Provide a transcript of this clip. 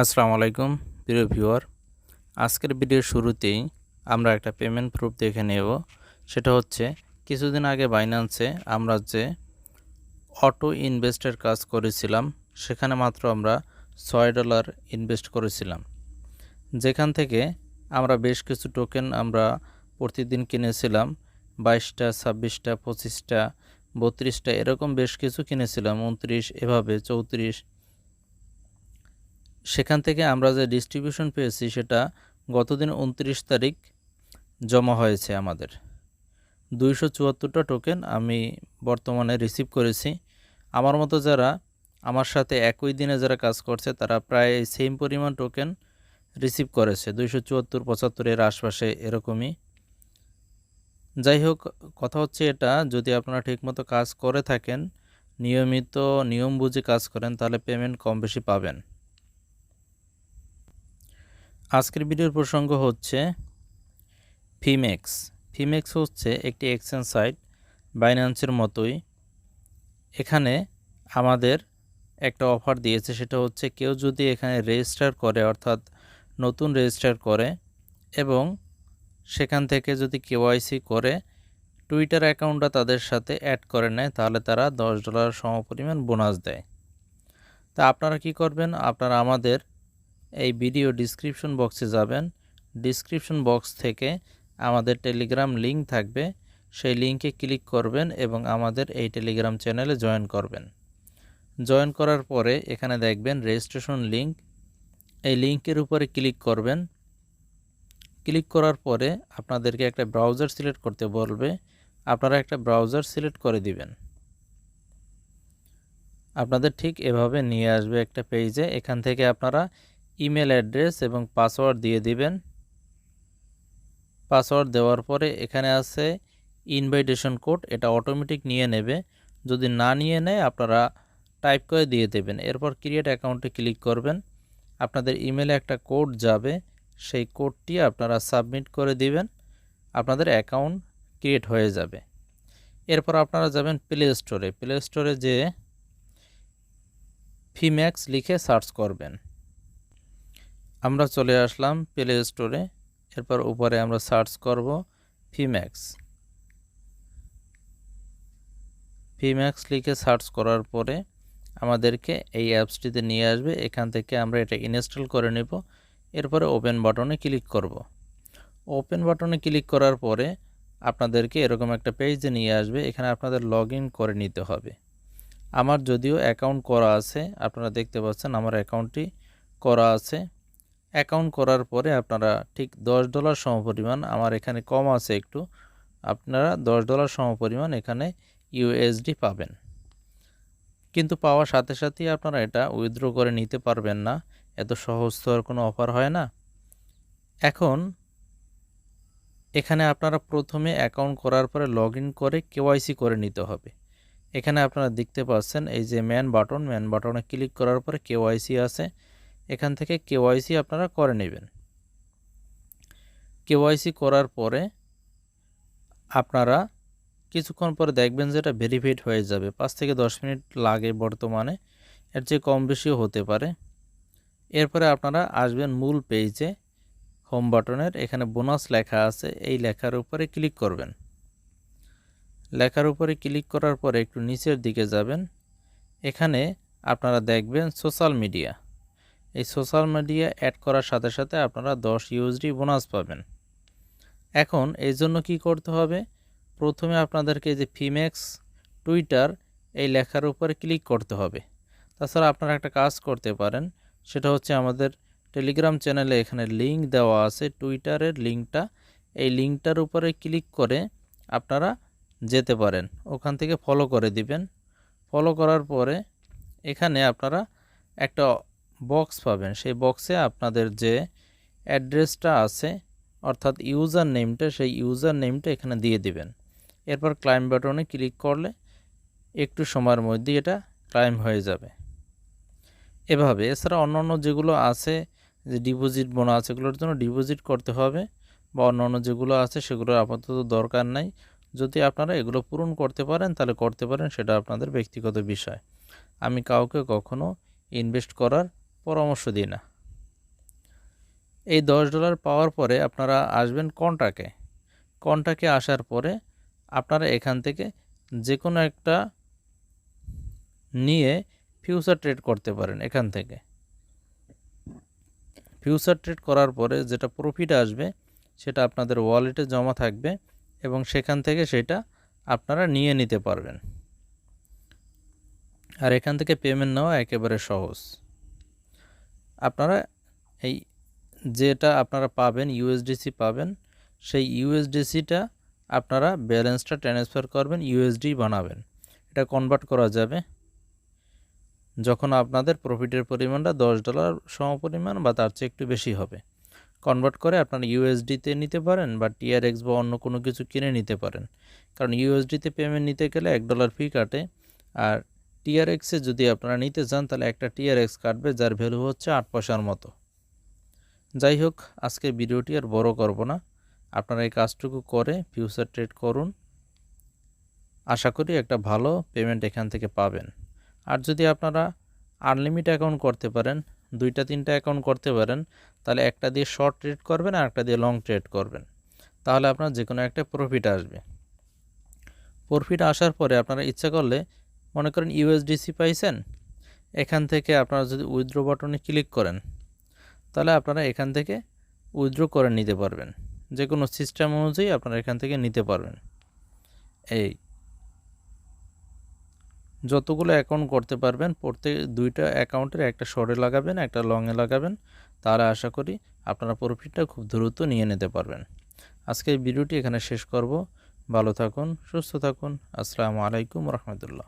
আসসালামু আলাইকুম প্রিয় ভিউয়ার। আজকের ভিডিওর শুরুতেই আমরা একটা পেমেন্ট প্রুফ দেখে নেব। সেটা হচ্ছে কিছুদিন আগে বাইন্যান্সে আমরা যে অটো ইনভেস্টের কাজ করেছিলাম, সেখানে মাত্র আমরা $6 ইনভেস্ট করেছিলাম, যেখান থেকে আমরা বেশ কিছু টোকেন আমরা প্রতিদিন কিনেছিলাম। 22টা, 26টা, 25টা, 32টা এরকম বেশ কিছু কিনেছিলাম, 29 এভাবে 34। সেখান থেকে আমরা যে ডিস্ট্রিবিউশন পেয়েছি সেটা গতদিন 29 তারিখ জমা হয়েছে। আমাদের 274টা টোকেন আমি বর্তমানে রিসিভ করেছি। আমার মতো যারা আমার সাথে একই দিনে যারা কাজ করছে তারা প্রায় সেম পরিমাণ টোকেন রিসিভ করেছে, 274, 75 এর আশপাশে এরকমই। যাই হোক, কথা হচ্ছে এটা, যদি আপনারা ঠিকমতো কাজ করে থাকেন, নিয়মিত নিয়ম বুঝে কাজ করেন, তাহলে পেমেন্ট কম বেশি পাবেন। আজকের ভিডিওর প্রসঙ্গ হচ্ছে ফিমেক্স। ফিমেক্স হচ্ছে একটি এক্সচেঞ্জ সাইট, বাইন্যান্সের মতোই। এখানে আমাদের একটা অফার দিয়েছে, সেটা হচ্ছে কেউ যদি এখানে রেজিস্টার করে, অর্থাৎ নতুন রেজিস্টার করে এবং সেখান থেকে যদি কেওয়াইসি করে টুইটার অ্যাকাউন্টটা তাদের সাথে অ্যাড করে নেয়, তাহলে তারা $10 সমপরিমাণ বোনাস দেয়। তা আপনারা কি করবেন? আপনারা আমাদের এই ভিডিও ডিসক্রিপশন বক্সে যাবেন। ডিসক্রিপশন বক্স থেকে আমাদের টেলিগ্রাম লিঙ্ক থাকবে, সেই লিঙ্কে ক্লিক করবেন এবং আমাদের এই টেলিগ্রাম চ্যানেলে জয়েন করবেন। জয়েন করার পরে এখানে দেখবেন রেজিস্ট্রেশন লিঙ্ক, এই লিঙ্কের উপরে ক্লিক করবেন। ক্লিক করার পরে আপনাদেরকে একটা ব্রাউজার সিলেক্ট করতে বলবে, আপনারা একটা ব্রাউজার সিলেক্ট করে দিবেন। আপনাদের ঠিক এভাবে নিয়ে আসবে একটা পেজে। এখান থেকে আপনারা ইমেল অ্যাড্রেস এবং পাসওয়ার্ড দিয়ে দিবেন। পাসওয়ার্ড দেওয়ার পরে এখানে আছে ইনভাইটেশন কোড, এটা অটোমেটিক নিয়ে নেবে। যদি না নিয়ে নেয় আপনারা টাইপ করে দিয়ে দেবেন। এরপর ক্রিয়েট অ্যাকাউন্টে ক্লিক করবেন। আপনাদের ইমেলে একটা কোড যাবে, সেই কোডটি আপনারা সাবমিট করে দিবেন, আপনাদের অ্যাকাউন্ট ক্রিয়েট হয়ে যাবে। এরপর আপনারা যাবেন প্লে স্টোরে। প্লে স্টোরে যেয়ে ফিম্যাক্স লিখে সার্চ করবেন। আমরা চলে আসলাম প্লে স্টোরে। এরপর উপরে আমরা সার্চ করব ফিম্যাক্স। ফিম্যাক্স লিখে সার্চ করার পরে আমাদেরকে এই অ্যাপসটিতে নিয়ে আসবে। এখান থেকে আমরা এটা ইনস্টল করে নেব। এরপরে ওপেন বাটনে ক্লিক করব। ওপেন বাটনে ক্লিক করার পরে আপনাদেরকে এরকম একটা পেজে নিয়ে আসবে। এখানে আপনাদের লগ ইন করে নিতে হবে। আমার যদিও অ্যাকাউন্ট করা আছে, আপনারা দেখতে পাচ্ছেন আমার অ্যাকাউন্টটি করা আছে। অ্যাকাউন্ট করার পরে আপনারা ঠিক $10 সমপরিমাণ, আমার এখানে কম আছে একটু, আপনারা $10 সমপরিমাণ এখানে ইউএসডি পাবেন। কিন্তু পাওয়ার সাথে সাথেই আপনারা এটা উইথড্র করে নিতে পারবেন না, এত সহজ তো আর কোনো অফার হয় না। এখন এখানে আপনারা প্রথমে অ্যাকাউন্ট করার পরে লগ ইন করে কেওয়াইসি করে নিতে হবে। এখানে আপনারা দেখতে পাচ্ছেন এই যে ম্যান বাটনে ক্লিক করার পরে কেওয়াইসি আছে। এখান থেকে কেওয়াইসি আপনারা করে নেবেন। কেওয়াইসি করার পরে আপনারা কিছুক্ষণ পরে দেখবেন যে এটা ভেরিফাইড হয়ে যাবে। 5 থেকে 10 মিনিট লাগে বর্তমানে, এর চেয়ে কম বেশিও হতে পারে। এরপরে আপনারা আসবেন মূল পেজে, হোম বাটনের এখানে বোনাস লেখা আছে, এই লেখার উপরে ক্লিক করবেন। লেখার উপরে ক্লিক করার পরে একটু নিচের দিকে যাবেন। এখানে আপনারা দেখবেন সোশ্যাল মিডিয়া। এই সোশ্যাল মিডিয়া অ্যাড করার সাথে সাথে আপনারা 10 ইউএসডি বোনাস পাবেন। এখন এই জন্য কি করতে হবে? প্রথমে আপনাদেরকে যে ফিমেক্স টুইটার এই লেখার উপরে ক্লিক করতে হবে। তাছাড়া আপনারা একটা কাজ করতে পারেন, সেটা হচ্ছে আমাদের টেলিগ্রাম চ্যানেলে এখানে লিঙ্ক দেওয়া আছে, টুইটারের লিঙ্কটা, এই লিঙ্কটার উপরে ক্লিক করে আপনারা যেতে পারেন, ওখান থেকে ফলো করে দিবেন। ফলো করার পরে এখানে আপনারা একটা বক্স পাবেন, সেই বক্সে আপনাদের যে অ্যাড্রেসটা আছে অর্থাৎ ইউজার নেমটা, সেই ইউজার নেমটা এখানে দিয়ে দিবেন। এরপর ক্লাইম বাটনে ক্লিক করলে একটু সময়ের মধ্যে এটা ক্লাইম হয়ে যাবে। এভাবে এছাড়া অন্যান্য যেগুলো আছে, যে ডিপোজিট বোনাস, এগুলোর জন্য ডিপোজিট করতে হবে, বা অন্যান্য যেগুলো আছে সেগুলোর আপাতত দরকার নাই। যদি আপনারা এগুলো পূরণ করতে পারেন তাহলে করতে পারেন, সেটা আপনাদের ব্যক্তিগত বিষয়। আমি কাউকে কখনো ইনভেস্ট করার পরামর্শ দিই না। এই $10 পাওয়ার পরে আপনারা আসবেন কন্টাকে আসার পরে আপনারা এখান থেকে যে কোনো একটা নিয়ে ফিউচার ট্রেড করতে পারেন। এখান থেকে ফিউচার ট্রেড করার পরে যেটা প্রফিট আসবে সেটা আপনাদের ওয়ালেটে জমা থাকবে এবং সেখান থেকে সেটা আপনারা নিয়ে নিতে পারবেন। আর এখান থেকে পেমেন্ট নেওয়া একেবারে সহজ। আপনারা এই যেটা আপনারা পাবেন ইউএসডিসি পাবেন, সেই ইউএসডিসিটা আপনারা ব্যালেন্সটা ট্রান্সফার করবেন, ইউএসডি বানাবেন। এটা কনভার্ট করা যাবে যখন আপনাদের প্রফিটের পরিমাণটা $10 সমপরিমাণ বা তার চেয়ে একটু বেশি হবে। কনভার্ট করে আপনারা ইউএসডিতে নিতে পারেন বা টিআরএক্স বা অন্য কোনো কিছু কিনে নিতে পারেন। কারণ ইউএসডিতে পেমেন্ট নিতে গেলে $1 ফি কাটে, আর টিআরএক্সে যদি আপনারা নিতে চান তাহলে একটা টিআরএক্স কাটবে যার ভ্যালু হচ্ছে 8 পয়সার মতো। যাই হোক, আজকের ভিডিওটি আর বড় করব না, আপনারা এই কাজটুকু করে ফিউচার ট্রেড করুন। আশা করি একটা ভালো পেমেন্ট এখান থেকে পাবেন। আর যদি আপনারা আনলিমিটেড অ্যাকাউন্ট করতে পারেন, 2-3টা অ্যাকাউন্ট করতে পারেন, তাহলে একটা দিয়ে শর্ট ট্রেড করবেন আর একটা দিয়ে লং ট্রেড করবেন, তাহলে আপনার যে কোনো একটা প্রফিট আসবে। প্রফিট আসার পরে আপনারা ইচ্ছা করলে, মনে করেন ইউএসডিসি পাইছেন, এখান থেকে আপনারা যদি উইথড্র বাটনে ক্লিক করেন তাহলে আপনারা এখান থেকে উইথড্র করে নিতে পারবেন। যে কোনো সিস্টেম অনুযায়ী আপনারা এখান থেকে নিতে পারবেন। এই যতগুলো অ্যাকাউন্ট করতে পারবেন, প্রত্যেক 2টা অ্যাকাউন্টের একটা শর্টে লাগাবেন, একটা লংয়ে লাগাবেন, তাহলে আশা করি আপনারা প্রফিটটা খুব দ্রুত নিয়ে নিতে পারবেন। আজকে এই ভিডিওটি এখানে শেষ করব। ভালো থাকুন, সুস্থ থাকুন। আসসালামু আলাইকুম রহমতুল্লাহ।